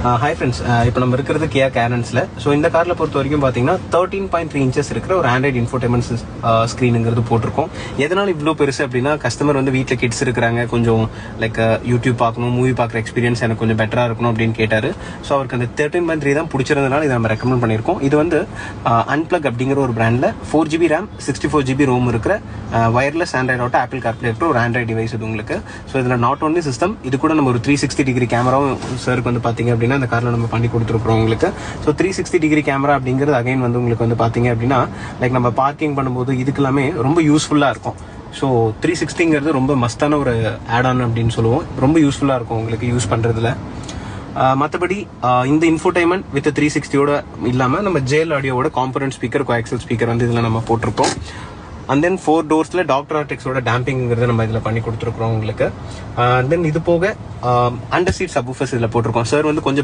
Hi friends, இப்போ நம்ம இருக்கிறது கியா கேரன்ஸில். ஸோ இந்த காரில் பொறுத்த வரைக்கும் பார்த்தீங்கன்னா 13.3 inches இருக்கிற ஒரு ஆண்ட்ராய்டு இன்ஃபோர்டைன்மெண்ட் ஸ்க்ரீனுங்கிறது போட்டிருக்கோம். எதனால் இவ்வளோ பெருசு அப்படின்னா, கஸ்டமர் வந்து வீட்டில் கிட்ஸ் இருக்கிறாங்க, கொஞ்சம் லைக் யூடியூப் பார்க்கணும், மூவி பார்க்குற எக்ஸ்பீரியன்ஸ் எனக்கு கொஞ்சம் பெட்டராக இருக்கணும் அப்படின்னு கேட்டார். ஸோ அவருக்கு அந்த 13.3 தான் பிடிச்சிருந்தனால இதை நம்ம ரெக்கமெண்ட் பண்ணியிருக்கோம். இது வந்து அன்பிளக் அப்படிங்கிற ஒரு பிராண்டில் 4GB RAM 64GB ROM இருக்கிற wireless Android auto apple CarPlay இருக்கிற ஒரு ஆண்ட்ராய்டு டிவைஸ் இது உங்களுக்கு. ஸோ இதில் நாட் ஒன்லி சிஸ்டம், இது கூட நம்ம ஒரு 360° கேமராவும் சருக்கு வந்து பார்த்தீங்க அப்படின்னா அந்த காரில் நம்ம பண்ணி கொடுத்துருக்கோம் உங்களுக்கு. ஸோ 360° கேமரா அப்படிங்கிறது அகைன் வந்து உங்களுக்கு வந்து பார்த்தீங்க அப்படின்னா லைக் நம்ம பார்க்கிங் பண்ணும்போது இதுக்கெல்லாமே ரொம்ப யூஸ்ஃபுல்லாக இருக்கும். ஸோ 360ங்கிறது ரொம்ப மஸ்தான ஒரு ஆட் ஆன் அப்படின்னு சொல்லுவோம். ரொம்ப யூஸ்ஃபுல்லாக இருக்கும் உங்களுக்கு யூஸ் பண்ணுறதுல. மற்றபடி இந்த இன்ஃபோடைன்மெண்ட் வித் 360யோட இல்லாமல் நம்ம ஜேஎல் ஆடியோவோட காம்பனன்ட் ஸ்பீக்கர், கோஆக்சல் ஸ்பீக்கர் வந்து இதில் நம்ம போட்டிருக்கோம். அண்ட் தென் 4 doors டாக்டர் ஆர்டெக்ஸோட டேம்பிங்கிறத நம்ம இதில் பண்ணி கொடுத்துருக்குறோம் உங்களுக்கு. தென் இது போக அண்டர் சீட் சப்வூஃபர்ஸ் இதில் போட்டிருக்கோம். சார் வந்து கொஞ்சம்